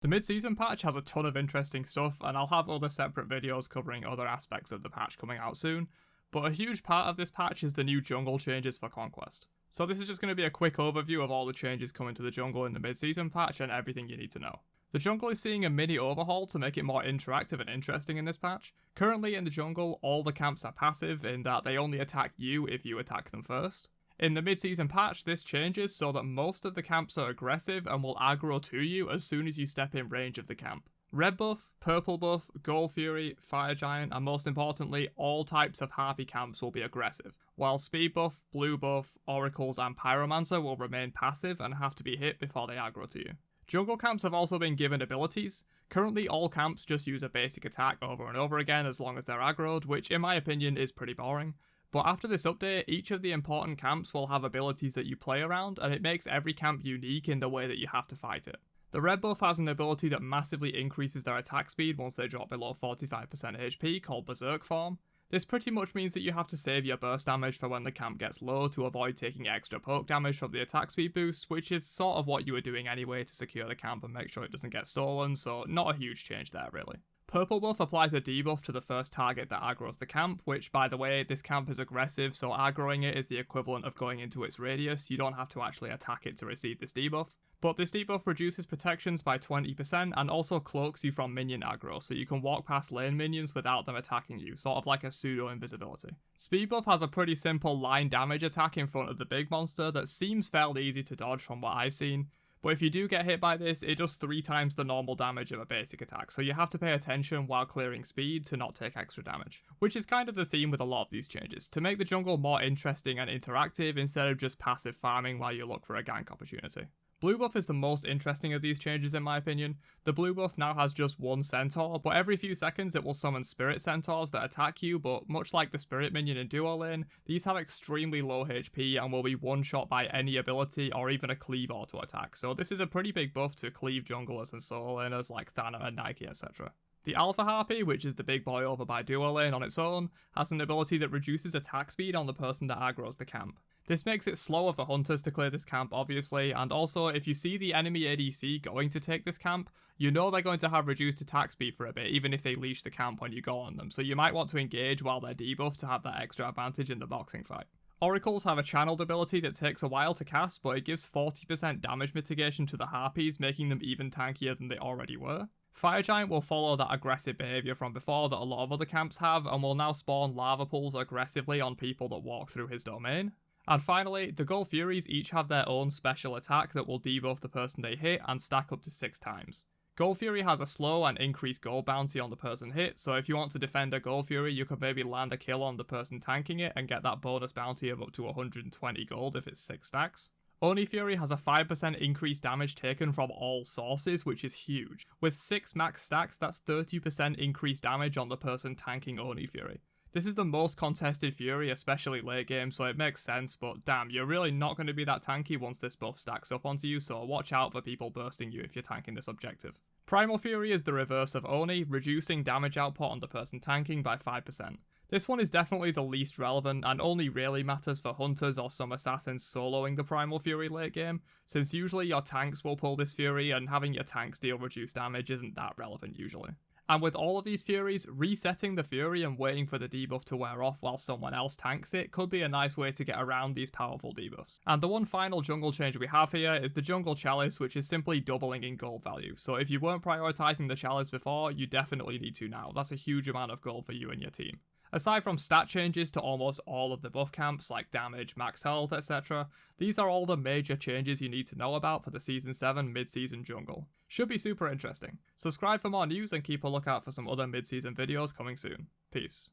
The mid-season patch has a ton of interesting stuff, and I'll have other separate videos covering other aspects of the patch coming out soon, but a huge part of this patch is the new jungle changes for Conquest. So this is just going to be a quick overview of all the changes coming to the jungle in the mid-season patch and everything you need to know. The jungle is seeing a mini overhaul to make it more interactive and interesting in this patch. Currently in the jungle, all the camps are passive in that they only attack you if you attack them first. In the mid-season patch, this changes so that most of the camps are aggressive and will aggro to you as soon as you step in range of the camp. Red buff, purple buff, gold fury, fire giant, and most importantly, all types of Harpy camps will be aggressive, while speed buff, blue buff, oracles, and pyromancer will remain passive and have to be hit before they aggro to you. Jungle camps have also been given abilities. Currently all camps just use a basic attack over and over again as long as they're aggroed, which in my opinion is pretty boring. But after this update, each of the important camps will have abilities that you play around, and it makes every camp unique in the way that you have to fight it. The red buff has an ability that massively increases their attack speed once they drop below 45% HP called Berserk Form. This pretty much means that you have to save your burst damage for when the camp gets low to avoid taking extra poke damage from the attack speed boost, which is sort of what you were doing anyway to secure the camp and make sure it doesn't get stolen, so not a huge change there really. Purple buff applies a debuff to the first target that aggroes the camp, which by the way, this camp is aggressive, so aggroing it is the equivalent of going into its radius. You don't have to actually attack it to receive this debuff. But this debuff reduces protections by 20% and also cloaks you from minion aggro, so you can walk past lane minions without them attacking you, sort of like a pseudo invisibility. Speed buff has a pretty simple line damage attack in front of the big monster that seems fairly easy to dodge from what I've seen. But if you do get hit by this, it does 3 times the normal damage of a basic attack, so you have to pay attention while clearing speed to not take extra damage. Which is kind of the theme with a lot of these changes, to make the jungle more interesting and interactive instead of just passive farming while you look for a gank opportunity. Blue buff is the most interesting of these changes in my opinion. The blue buff now has just one centaur, but every few seconds it will summon spirit centaurs that attack you, but much like the spirit minion in duo lane, these have extremely low HP and will be one shot by any ability or even a cleave auto attack, so this is a pretty big buff to cleave junglers and solo laners like Thana and Nike etc. The Alpha Harpy, which is the big boy over by duo lane on its own, has an ability that reduces attack speed on the person that aggroes the camp. This makes it slower for hunters to clear this camp obviously, and also if you see the enemy ADC going to take this camp, you know they're going to have reduced attack speed for a bit even if they leash the camp when you go on them, so you might want to engage while they're debuffed to have that extra advantage in the boxing fight. Oracles have a channeled ability that takes a while to cast, but it gives 40% damage mitigation to the Harpies, making them even tankier than they already were. Fire Giant will follow that aggressive behaviour from before that a lot of other camps have, and will now spawn lava pools aggressively on people that walk through his domain. And finally, the Gold Furies each have their own special attack that will debuff the person they hit and stack up to 6 times. Gold Fury has a slow and increased gold bounty on the person hit, so if you want to defend a Gold Fury, you could maybe land a kill on the person tanking it and get that bonus bounty of up to 120 gold if it's 6 stacks. Oni Fury has a 5% increased damage taken from all sources, which is huge. With 6 max stacks, that's 30% increased damage on the person tanking Oni Fury. This is the most contested Fury, especially late game, so it makes sense, but damn, you're really not going to be that tanky once this buff stacks up onto you, so watch out for people bursting you if you're tanking this objective. Primal Fury is the reverse of Oni, reducing damage output on the person tanking by 5%. This one is definitely the least relevant and only really matters for hunters or some assassins soloing the Primal Fury late game, since usually your tanks will pull this Fury and having your tanks deal reduced damage isn't that relevant usually. And with all of these Furies, resetting the Fury and waiting for the debuff to wear off while someone else tanks it could be a nice way to get around these powerful debuffs. And the one final jungle change we have here is the Jungle Chalice, which is simply doubling in gold value. So if you weren't prioritizing the Chalice before, you definitely need to now. That's a huge amount of gold for you and your team. Aside from stat changes to almost all of the buff camps like damage, max health, etc., these are all the major changes you need to know about for the Season 7 mid-season jungle. Should be super interesting. Subscribe for more news and keep a lookout for some other mid-season videos coming soon. Peace.